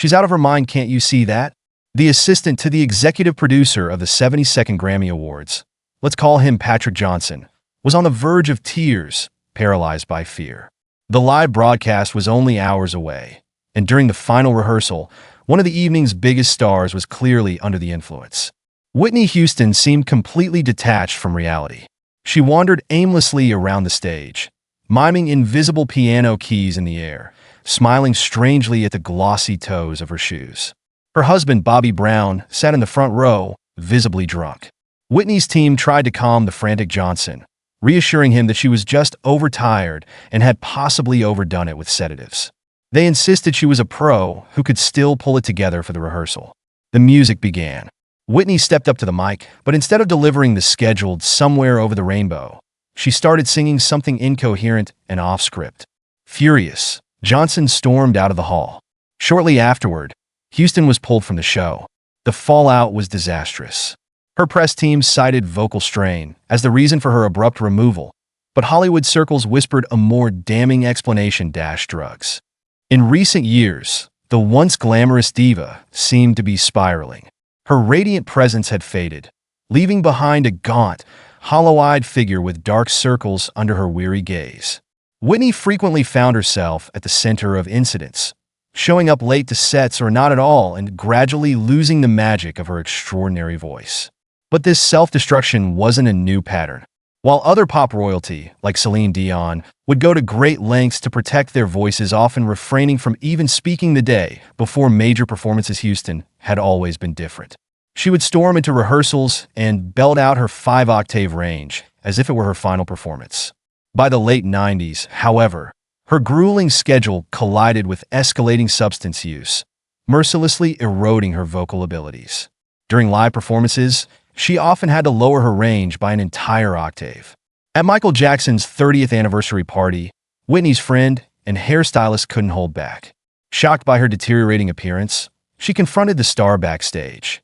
She's out of her mind, can't you see that? The assistant to the executive producer of the 72nd Grammy Awards, let's call him Patrick Johnson, was on the verge of tears, paralyzed by fear. The live broadcast was only hours away, and during the final rehearsal, one of the evening's biggest stars was clearly under the influence. Whitney Houston seemed completely detached from reality. She wandered aimlessly around the stage, miming invisible piano keys in the air, smiling strangely at the glossy toes of her shoes. Her husband, Bobby Brown, sat in the front row, visibly drunk. Whitney's team tried to calm the frantic Johnson, reassuring him that she was just overtired and had possibly overdone it with sedatives. They insisted she was a pro who could still pull it together for the rehearsal. The music began. Whitney stepped up to the mic, but instead of delivering the scheduled "Somewhere Over the Rainbow," she started singing something incoherent and off-script. Furious, Johnson stormed out of the hall. Shortly afterward, Houston was pulled from the show. The fallout was disastrous. Her press team cited vocal strain as the reason for her abrupt removal, but Hollywood circles whispered a more damning explanation: drugs. In recent years, the once glamorous diva seemed to be spiraling. Her radiant presence had faded, leaving behind a gaunt, hollow-eyed figure with dark circles under her weary gaze. Whitney frequently found herself at the center of incidents, showing up late to sets or not at all and gradually losing the magic of her extraordinary voice. But this self-destruction wasn't a new pattern. While other pop royalty, like Celine Dion, would go to great lengths to protect their voices, often refraining from even speaking the day before major performances, Houston had always been different. She would storm into rehearsals and belt out her 5-octave range as if it were her final performance. By the late 90s, however, her grueling schedule collided with escalating substance use, mercilessly eroding her vocal abilities. During live performances, she often had to lower her range by an entire octave. At Michael Jackson's 30th anniversary party, Whitney's friend and hairstylist couldn't hold back. Shocked by her deteriorating appearance, she confronted the star backstage.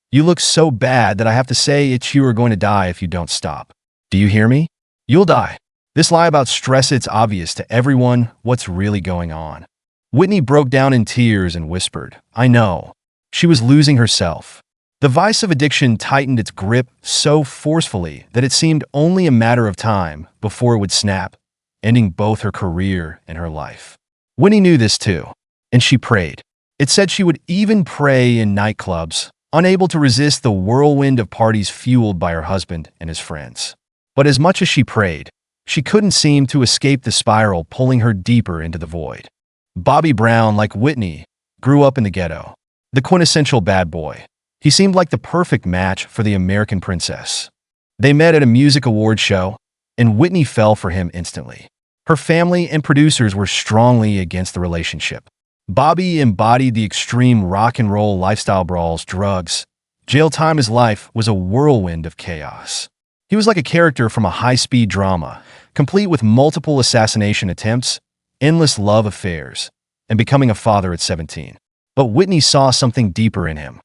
"You look so bad that I have to say you are going to die if you don't stop. Do you hear me? You'll die." This lie about stress, it's obvious to everyone what's really going on. Whitney broke down in tears and whispered, "I know." She was losing herself. The vice of addiction tightened its grip so forcefully that it seemed only a matter of time before it would snap, ending both her career and her life. Whitney knew this too, and she prayed. It said she would even pray in nightclubs, unable to resist the whirlwind of parties fueled by her husband and his friends. But as much as she prayed, she couldn't seem to escape the spiral pulling her deeper into the void. Bobby Brown, like Whitney, grew up in the ghetto, the quintessential bad boy. He seemed like the perfect match for the American princess. They met at a music award show, and Whitney fell for him instantly. Her family and producers were strongly against the relationship. Bobby embodied the extreme rock and roll lifestyle: brawls, drugs, jail time. His life was a whirlwind of chaos. He was like a character from a high-speed drama, complete with multiple assassination attempts, endless love affairs, and becoming a father at 17. But Whitney saw something deeper in him.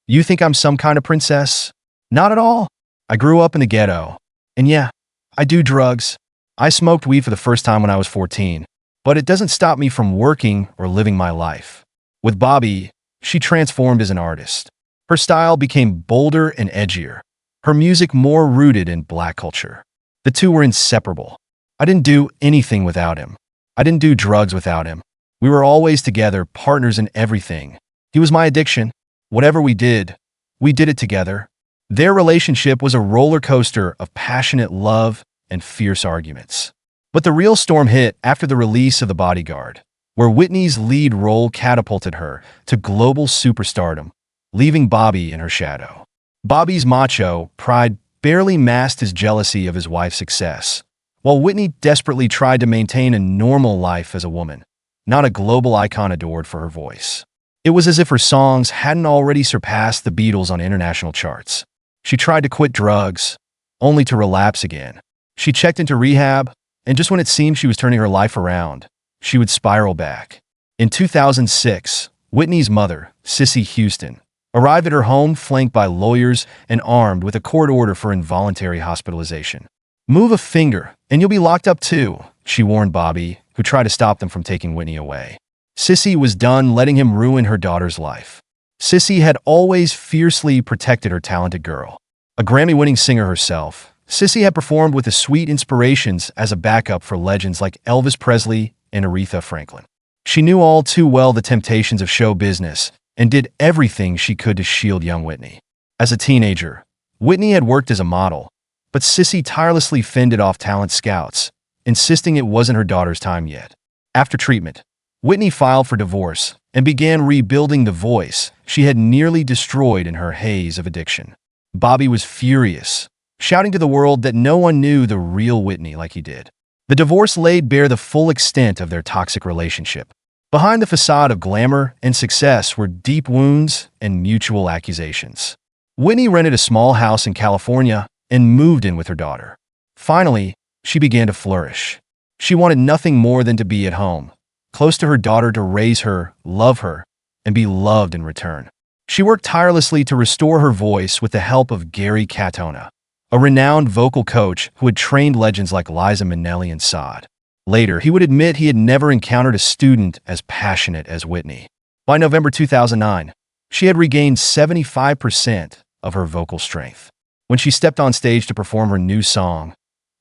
"You think I'm some kind of princess? Not at all. I grew up in the ghetto. And yeah, I do drugs. I smoked weed for the first time when I was 14. But it doesn't stop me from working or living my life." With Bobby, she transformed as an artist. Her style became bolder and edgier, her music more rooted in Black culture. The two were inseparable. I didn't do anything without him. I didn't do drugs without him. We were always together, partners in everything. He was my addiction. Whatever we did it together. Their relationship was a roller coaster of passionate love and fierce arguments. But the real storm hit after the release of The Bodyguard, where Whitney's lead role catapulted her to global superstardom, leaving Bobby in her shadow. Bobby's macho pride barely masked his jealousy of his wife's success, while Whitney desperately tried to maintain a normal life as a woman, not a global icon adored for her voice. It was as if her songs hadn't already surpassed the Beatles on international charts. She tried to quit drugs, only to relapse again. She checked into rehab, and just when it seemed she was turning her life around, she would spiral back. In 2006, Whitney's mother, Cissy Houston, arrived at her home flanked by lawyers and armed with a court order for involuntary hospitalization. "Move a finger, and you'll be locked up too," she warned Bobby, who tried to stop them from taking Whitney away. Sissy was done letting him ruin her daughter's life. Sissy had always fiercely protected her talented girl. A Grammy-winning singer herself, Sissy had performed with the sweet inspirations as a backup for legends like Elvis Presley and Aretha Franklin. She knew all too well the temptations of show business and did everything she could to shield young Whitney. As a teenager, Whitney had worked as a model, but Sissy tirelessly fended off talent scouts, insisting it wasn't her daughter's time yet. After treatment, Whitney filed for divorce and began rebuilding the voice she had nearly destroyed in her haze of addiction. Bobby was furious, shouting to the world that no one knew the real Whitney like he did. The divorce laid bare the full extent of their toxic relationship. Behind the facade of glamour and success were deep wounds and mutual accusations. Whitney rented a small house in California and moved in with her daughter. Finally, she began to flourish. She wanted nothing more than to be at home, close to her daughter, to raise her, love her, and be loved in return. She worked tirelessly to restore her voice with the help of Gary Katona, a renowned vocal coach who had trained legends like Liza Minnelli and Saad. Later, he would admit he had never encountered a student as passionate as Whitney. By November 2009, she had regained 75% of her vocal strength. When she stepped on stage to perform her new song,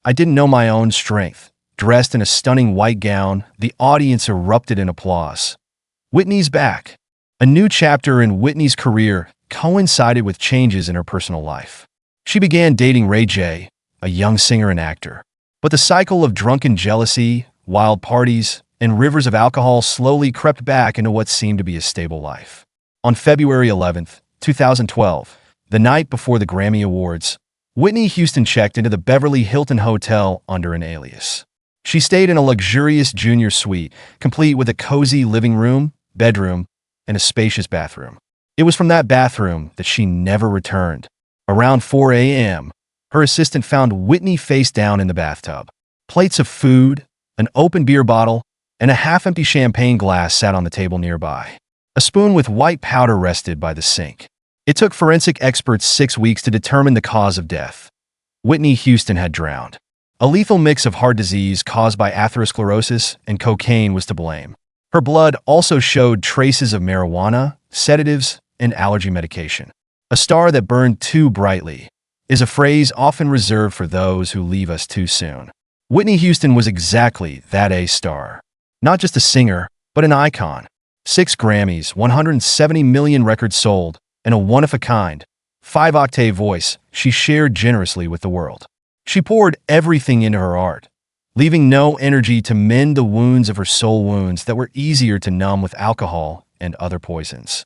I Didn't Know My Own Strength, dressed in a stunning white gown, the audience erupted in applause. Whitney's back. A new chapter in Whitney's career coincided with changes in her personal life. She began dating Ray J, a young singer and actor. But the cycle of drunken jealousy, wild parties, and rivers of alcohol slowly crept back into what seemed to be a stable life. On February 11, 2012, the night before the Grammy Awards, Whitney Houston checked into the Beverly Hilton Hotel under an alias. She stayed in a luxurious junior suite, complete with a cozy living room, bedroom, and a spacious bathroom. It was from that bathroom that she never returned. Around 4 a.m., her assistant found Whitney face down in the bathtub. Plates of food, an open beer bottle, and a half-empty champagne glass sat on the table nearby. A spoon with white powder rested by the sink. It took forensic experts 6 weeks to determine the cause of death. Whitney Houston had drowned. A lethal mix of heart disease caused by atherosclerosis and cocaine was to blame. Her blood also showed traces of marijuana, sedatives, and allergy medication. A star that burned too brightly is a phrase often reserved for those who leave us too soon. Whitney Houston was exactly that A star. Not just a singer, but an icon. 6 Grammys, 170 million records sold, and a one-of-a-kind, 5-octave voice she shared generously with the world. She poured everything into her art, leaving no energy to mend the wounds of her soul, wounds that were easier to numb with alcohol and other poisons.